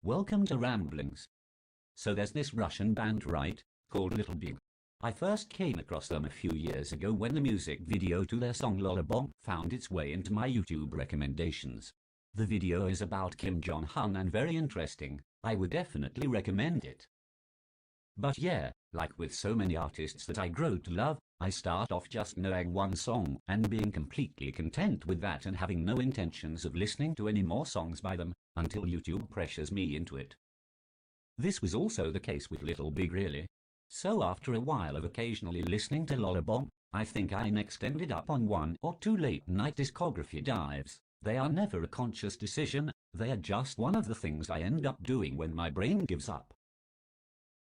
Welcome to Ramblings. So there's this Russian band, right, called Little Big. I first came across them a few years ago when the music video to their song Lollabomb found its way into my YouTube recommendations. The video is about Kim Jong-un and very interesting. I would definitely recommend it. But yeah, like with so many artists that I grow to love, I start off just knowing one song and being completely content with that and having no intentions of listening to any more songs by them until YouTube pressures me into it. This was also the case with Little Big, really. So after a while of occasionally listening to Lollabomb, I think I next ended up on one or two late-night discography dives. They are never a conscious decision, they are just one of the things I end up doing when my brain gives up.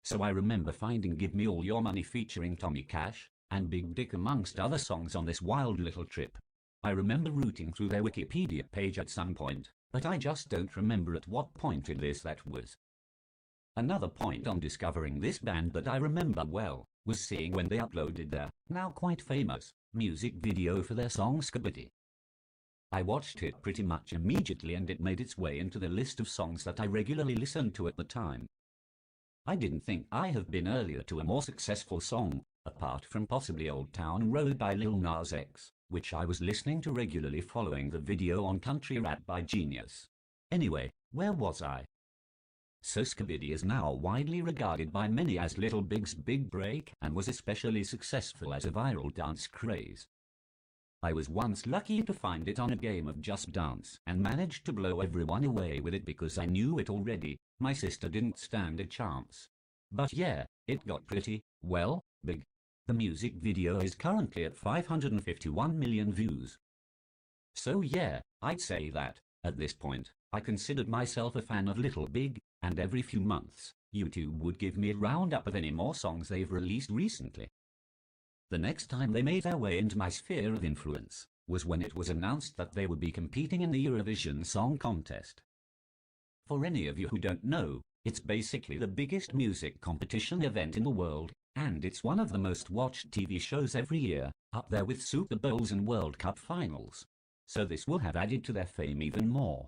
So I remember finding Give Me All Your Money featuring Tommy Cash and Big Dick amongst other songs on this wild little trip. I remember rooting through their Wikipedia page at some point, but I just don't remember at what point in this that was. Another point on discovering this band that I remember well was seeing when they uploaded their, now quite famous, music video for their song Skibidi. I watched it pretty much immediately and it made its way into the list of songs that I regularly listened to at the time. I didn't think I have been earlier to a more successful song, apart from possibly Old Town Road by Lil Nas X, which I was listening to regularly following the video on Country Rap by Genius. Anyway, where was I? So Skibidi is now widely regarded by many as Little Big's big break and was especially successful as a viral dance craze. I was once lucky to find it on a game of Just Dance and managed to blow everyone away with it because I knew it already. My sister didn't stand a chance. But yeah, it got pretty, well, big. The music video is currently at 551 million views. So yeah, I'd say that, at this point, I considered myself a fan of Little Big, and every few months, YouTube would give me a roundup of any more songs they've released recently. The next time they made their way into my sphere of influence was when it was announced that they would be competing in the Eurovision Song Contest. For any of you who don't know, it's basically the biggest music competition event in the world, and it's one of the most watched TV shows every year, up there with Super Bowls and World Cup finals. So this will have added to their fame even more.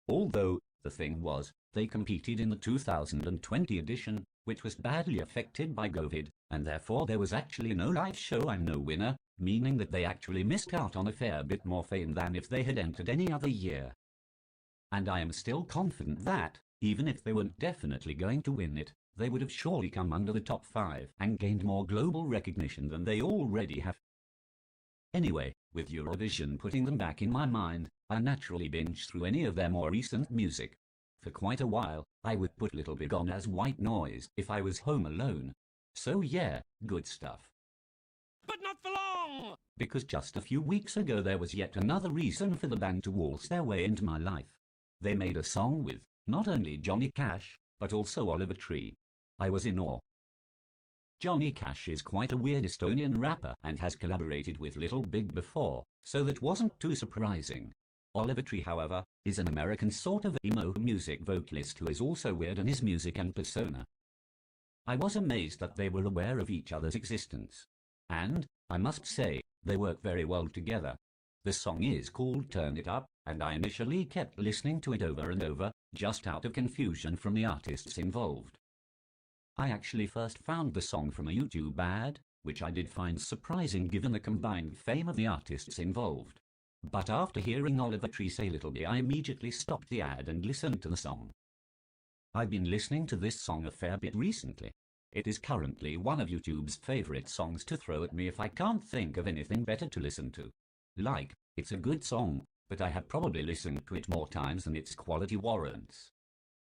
Although, the thing was, they competed in the 2020 edition, which was badly affected by COVID, and therefore there was actually no live show and no winner, meaning that they actually missed out on a fair bit more fame than if they had entered any other year. And I am still confident that, even if they weren't definitely going to win it, they would have surely come under the top 5 and gained more global recognition than they already have. Anyway, with Eurovision putting them back in my mind, I naturally binged through any of their more recent music. For quite a while, I would put Little Big on as white noise if I was home alone. So yeah, good stuff. But not for long! Because just a few weeks ago there was yet another reason for the band to waltz their way into my life. They made a song with, not only Johnny Cash, but also Oliver Tree. I was in awe. Johnny Cash is quite a weird Estonian rapper and has collaborated with Little Big before, so that wasn't too surprising. Oliver Tree, however, is an American sort of emo music vocalist who is also weird in his music and persona. I was amazed that they were aware of each other's existence. And, I must say, they work very well together. The song is called Turn It Up, and I initially kept listening to it over and over, just out of confusion from the artists involved. I actually first found the song from a YouTube ad, which I did find surprising given the combined fame of the artists involved. But after hearing Oliver Tree say Little Big, I immediately stopped the ad and listened to the song. I've been listening to this song a fair bit recently. It is currently one of YouTube's favorite songs to throw at me if I can't think of anything better to listen to. Like, it's a good song, but I have probably listened to it more times than its quality warrants.